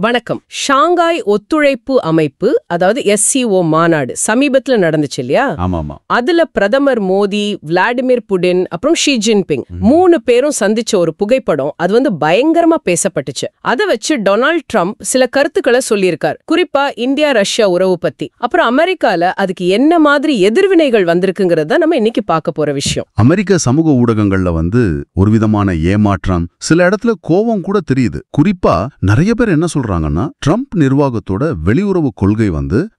வணக்கம். ஷாங்காய் ஒத்துழைப்பு அமைப்பு, அதாவது SCO மாநாடு சமீபத்துல நடந்துச்சு இல்லையா? ஆமாமா. அதுல பிரதமர் மோடி, விளாடிமிர் புடின், அப்புறம் ஷி ஜின்பிங் 3 பேரும் சந்திச்ச ஒரு புகைப்படம் அது பயங்கரமா பேசப்பட்டுச்சு. அதை வச்சு டொனால்ட் ட்ரம்ப் சில கருத்துக்களை சொல்லியிருக்கார். குறிப்பா இந்தியா ரஷ்யா உறவு பத்தி. அப்புறம் அமெரிக்கால அதுக்கு என்ன மாதிரி எதிர்வினைகள் வந்திருக்குங்கிறத நம்ம இன்னைக்கு பார்க்க போற விஷயம். அமெரிக்க சமூக ஊடகங்கள்ல ஒரு விதமான ஏமாற்றம், சில இடத்துல கோபம் கூட தெரியுது. குறிப்பா நிறைய பேர் என்ன சொல்றாங்கன்னா, ட்ரம்ப் நிர்வாகத்தோட வெளியுறவு கொள்கை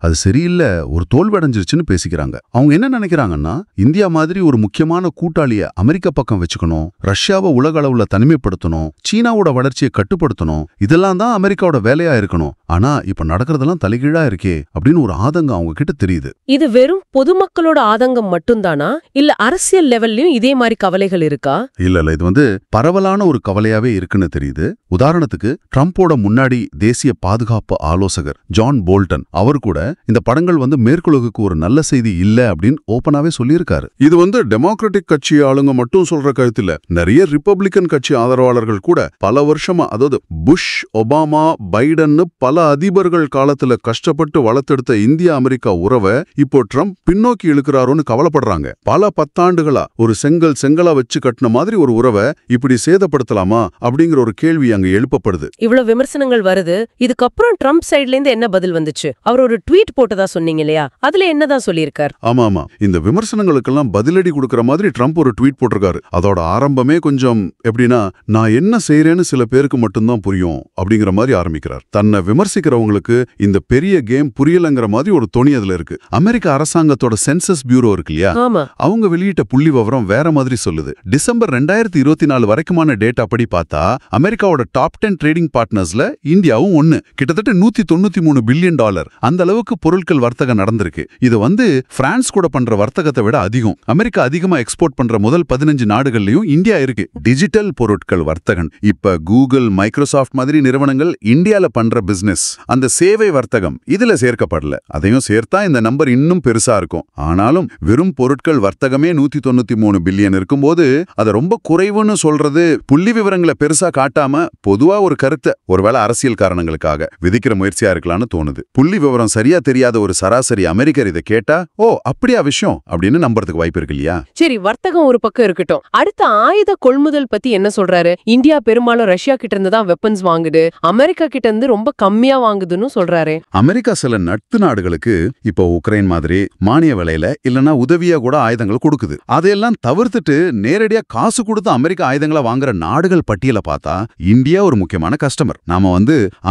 அது சரியில்லை, ஒரு தோல்வடைஞ்சிருச்சுன்னு பேசிக்கிறாங்க. அவங்க என்ன நினைக்கிறாங்கன்னா, இந்தியா மாதிரி ஒரு முக்கியமான கூட்டாளிய அமெரிக்க பக்கம் வச்சுக்கணும், ரஷ்யாவை உலக அளவுல தனிமைப்படுத்தணும், சீனாவோட வளர்ச்சியை கட்டுப்படுத்தணும், இதெல்லாம் தான் அமெரிக்காவோட வேலையா இருக்கணும். ஆனா இப்ப நடக்கிறதெல்லாம் தலைகீழா இருக்கே அப்படின்னு ஒரு ஆதங்கம் அவங்க கிட்ட தெரியுது. இது வெறும் பொதுமக்களோட ஆதங்கம் மட்டும்தானா, இல்ல அரசியல் லெவல்லயும் இதே மாதிரி கவலைகள் இருக்கா? இல்ல இது பரவலான ஒரு கவலையாவே இருக்குன்னு தெரியுது. உதாரணத்துக்கு ட்ரம்போட முன்னாடி தேசிய பாதுகாப்பு ஆலோசகர் ஜான் போல்டன் அவர் கூட இந்த படங்கள் மேற்குலகுக்கு ஒரு நல்ல செய்தி இல்ல அப்படின்னு ஓபனாவே சொல்லியிருக்காரு. இது டெமோக்ராட்டிக் கட்சி ஆளுங்க மட்டும் சொல்ற கருத்து இல்ல, நிறைய ரிப்பப்ளிகன் கட்சி ஆதரவாளர்கள் கூட பல வருஷமா, அதாவது புஷ், ஒபாமா, பைடன் பல அதிபர்கள் காலத்துல கஷ்டப்பட்டு வளர்த்தெடுத்த இந்தியா அமெரிக்கா உறவை இப்போ ட்ரம்ப் பின்னோக்கி இழுக்கிறாரோன்னு கவலைப்படுறாங்க. பல 10 ஆண்டுகளா ஒரு செங்கலா வச்சு கட்டின மாதிரி ஒரு உறவை இப்படி சேதப்படுத்தலாமா அப்படிங்கிற ஒரு கேள்வி அங்க எழுப்பப்படுது. இவ்வளவு விமர்சனங்கள் வருது. இதுக்கப்புறம் ட்ரம்ப் சைட்ல இருந்து என்ன பதில் வந்துச்சு? அவர் ஒரு ட்வீட் போட்டதா சொன்னீங்க இல்லையா? அதுல என்னதான் சொல்லியிருக்கார்? ஆமா, இந்த விமர்சனங்களுக்கெல்லாம் பதிலடி கொடுக்கற மாதிரி ட்ரம்ப் ஒரு ட்வீட் போட்டிருக்காரு. அதோட ஆரம்பமே கொஞ்சம் எப்படின்னா, நான் என்ன செய்யறேன்னு சில பேருக்கு மட்டும்தான் புரியும் அப்படிங்கிற மாதிரி ஆரம்பிக்கிறார். தன்னை விமர்சிக்கிறவங்களுக்கு இந்த பெரிய கேம் புரியலங்கிற மாதிரி ஒரு தொனி அதுல இருக்கு. அமெரிக்க அரசாங்கத்தோட சென்சஸ் பியூரோ இருக்கு இல்லையா, அவங்க வெளியிட்ட புள்ளி விவரம் வேற மாதிரி சொல்லுது. டிசம்பர் 2024 வரைக்குமான டேட்டா படி பார்த்தா அமெரிக்காவோட டாப் 10 ட்ரேடிங் பார்ட்னர்ஸ்ல இந்தியாவும் ஒன்னு. கிட்டத்தட்ட $193 பில்லியன் அந்த அளவுக்கு பொருட்கள் வர்த்தகம் நடந்திருக்கு. இது பிரான்ஸ் கூட பண்ற வர்த்தகத்தை விட அதிகம். அமெரிக்கா அதிகமா எக்ஸ்போர்ட் பண்ற முதல் 15 நாடுகள்லயும் இந்தியா இருக்கு. டிஜிட்டல் பொருட்கள் வர்த்தகம் இப்ப கூகுள், மைக்ரோசாஃப்ட் மாதிரி நிறுவனங்கள் இந்தியால பண்ற பிசினஸ், அந்த சேவை வர்த்தகம் இதுல சேர்க்கப்படல. அதையும் சேர்த்தா இந்த நம்பர் இன்னும் பெருசா இருக்கும். ஆனாலும் வெறும் பொருட்கள் வர்த்தகமே 193 பில்லியன் இருக்கும்போது அதை ரொம்ப குறைவுன்னு சொல்றது புள்ளி விவரங்களை பெருசா காட்டாம பொதுவா ஒரு கருத்தை ஒருவேளை அரசியல் காரணங்களுக்காக விதிக்கிற முயற்சியா இருக்கலாம்னு தோணுது. புள்ளி விவரம் சரியா தெரியாத ஒரு சராசரி அமெரிக்கர் இதை கேட்டா, ஓ அப்படியா விஷயம் அப்படின்னு நம்புறதுக்கு வாய்ப்பு இருக்கு இல்லையா? சரி, வர்த்தகம் ஒரு பக்கம் இருக்கட்டும். அடுத்த ஆயுத கொள்முதல் பத்தி என்ன சொல்றாரு? இந்தியா பெரும்பாலும் ரஷ்யா கிட்ட இருந்து தான் வெப்பன்ஸ் வாங்குது, அமெரிக்கா கிட்ட இருந்து ரொம்ப கம்மியா வாங்குதுன்னு சொல்றாரு. அமெரிக்கா சில நட்பு நாடுகளுக்கு இப்போ உக்ரைன் மாதிரி மானிய விலையில இல்லனா உதவியா கூட ஆயுதங்கள் கொடுக்குது. அதையெல்லாம் தவிர்த்துட்டு நேரடியா காசு கொடுத்து அமெரிக்க ஆயுதங்களை வாங்குற நாடுகள் பட்டியலை பார்த்தா இந்தியா ஒரு முக்கியமான கஸ்டமர். நாம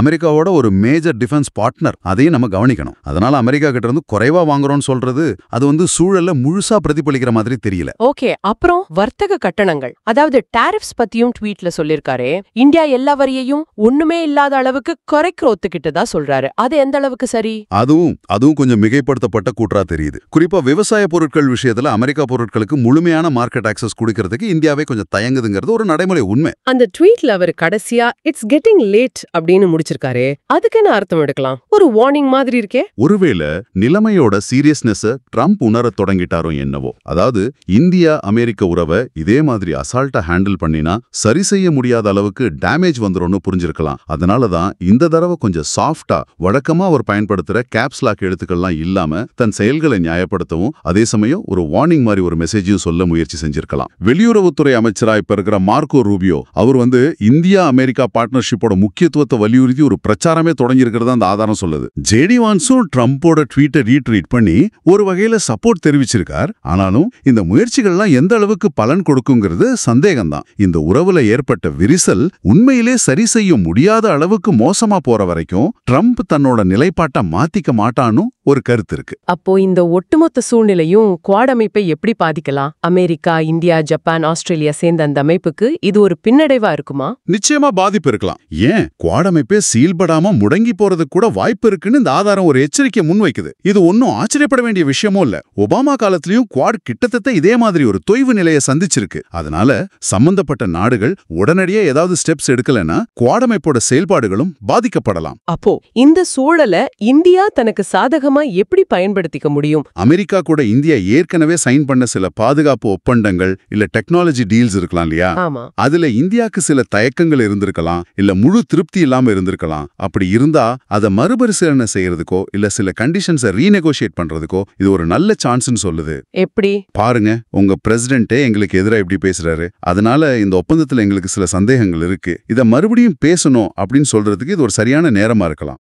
அமெரிக்காவோட ஒரு மேஜர் டிஃபென்ஸ் பார்ட்னர், அதையும் நம்ம கவனிக்கணும். அதனால அமெரிக்கா கிட்ட இருந்து குறைவா வாங்குறோம்னு சொல்றது அது சூழல்ல முழுசா பிரதிபலிக்கிற மாதிரி தெரியல. ஓகே, அப்புறம் வர்த்தக கட்டணங்கள், அதாவது டாரிஃப்ஸ் பத்தியும் ட்வீட்ல சொல்லிருக்காரு. இந்தியா எல்லா வரியையும் ஒண்ணுமே இல்லாத அளவுக்கு குறைக்க ஒத்துக்கிட்டதா சொல்றாரு. அது எந்த அளவுக்கு சரி? அதுவும் கொஞ்சம் மிகைப்படுத்தப்பட்ட கூற்றா தெரியுது. குறிப்பா விவசாய பொருட்கள் விஷயத்துல அமெரிக்கா பொருட்களுக்கு முழுமையான மார்க்கெட் ஆக்சஸ் கொடுக்கறதுக்கு இந்தியாவே கொஞ்சம் தயங்குதுங்கிறது ஒரு நடைமுறை உண்மை. அந்த ட்வீட்ல அவர் கடைசியா இட்ஸ் கெட்டிங் லேட் அப்படின்னு முடிச்சிருக்காரு. அதுக்கு என்ன அர்த்தம் எடுக்கலாம்? ஒரு வார்னிங் மாதிரி இருக்கே. ஒருவேளை நிலைமையோட சீரியஸ்னஸ் ட்ரம்ப் உணரத் தொடங்கிட்டாரோ என்னவோ. அதாவது இந்தியா அமெரிக்க உறவை இதே மாதிரி அசால்ட்டா ஹேண்டில் பண்ணினா சரி செய்ய முடியாத அளவுக்கு டேமேஜ் வந்துரும்னு புரிஞ்சிருக்கலாம். அதனாலதான் இந்த தடவை கொஞ்சம் சாஃப்டா வழக்கமா அவர் பயன்படுத்துற கேப்ஸ் லாக் எழுத்துக்கள்லாம் இல்லாம தன் செயல்களை நியாயப்படுத்தவும் அதே சமயம் ஒரு வார்னிங் மாதிரி ஒரு மெசேஜையும் சொல்ல முயற்சி செஞ்சிருக்கலாம். வெளியுறவுத்துறை அமைச்சரா இப்ப இருக்கிற மார்க்கோ ரூபியோ அவர் இந்தியா அமெரிக்கா பார்ட்னர்ஷிப்போட முக்கியத்துவத்தை வலியுறுத்தி ஒரு பிரச்சாரமே தொடங்கி இருக்கிறதா அந்த ஆதாரம் சொல்லுது. ஜேடி வான்ஸும் ட்ரம்போட ட்வீட்டை ரீட்வீட் பண்ணி ஒரு வகையில சப்போர்ட் தெரிவிச்சிருக்கார். ஆனாலும் இந்த முயற்சிகள்லாம் எந்த அளவுக்கு பலன் கொடுக்குங்கிறது சந்தேகம்தான். இந்த உறவுல ஏற்பட்ட விரிசல் உண்மையிலே சரி செய்ய முடியாத அளவுக்கு மோசமா போற வரைக்கும் ட்ரம்ப் தன்னோட நிலைப்பாட்டை மாத்திக்க மாட்டான்னு ஒரு கருத்து இருக்கு. அப்போ இந்த ஒட்டுமொத்த சூழ்நிலையும் குவாட் அமைப்பை எப்படி பாதிக்கலாம்? அமெரிக்கா, இந்தியா, ஜப்பான், ஆஸ்திரேலியா சேர்ந்த அந்த அமைப்புக்கு இது ஒரு பின்னடைவா இருக்குமா? நிச்சயமா பாதிப்பு இருக்கலாம். ஏன் குவாட் அமைப்பே சீல்படாம முடங்கி போறதுக்கு கூட வாய்ப்பு இருக்குன்னு இந்த ஆதாரம் ஒரு எச்சரிக்கை முன்வைக்குது. இது ஒன்னும் ஆச்சரியப்பட வேண்டிய விஷயமும் இல்ல. ஒபாமா காலத்திலயும் குவாட் கிட்டத்தட்ட இதே மாதிரி ஒரு தொய்வு நிலையை சந்திச்சிருக்கு. அதனால சம்பந்தப்பட்ட நாடுகள் உடனடியே ஏதாவது ஸ்டெப்ஸ் எடுக்கலன்னா குவாட் அமைப்போட செயல்பாடுகளும் பாதிக்கப்படலாம். இருக்கலாம். அப்போ இந்த சூழலை இந்தியா தனக்கு சாதகமா எப்படி பயன்படுத்திக்க முடியும்? அமெரிக்கா கூட இந்தியா ஏற்கனவே சைன் பண்ண சில பாதுகாப்பு ஒப்பந்தங்கள் இல்ல டெக்னாலஜி டீல்ஸ் இருக்கலாம் இல்லையா? ஆமா. அதுல இந்தியாக்கு சில தயக்கங்கள் இருந்திருக்கலாம், இல்ல முழு திருப்தி இல்லாம இருந்திருக்கலாம். அப்படி இருந்தா அதை மறுபரிசீலனை செய்யறதுக்கோ இல்ல சில கண்டிஷன்ஸை ரீநெகோஷியேட் பண்றதுக்கோ இது ஒரு நல்ல சான்ஸ்னு சொல்லுது. எப்படி? பாருங்க, உங்க பிரசிடென்ட்டே எங்களுக்கு எதிரா இப்படி பேசுறாரு, அதனால இந்த ஒப்பந்தத்துல எங்களுக்கு சில சந்தேகங்கள் இருக்கு, இத மறுபடியும் பேசணும் அப்படின்னு சொல்றதுக்கு இது ஒரு சரியான நேரமா இருக்கலாம்.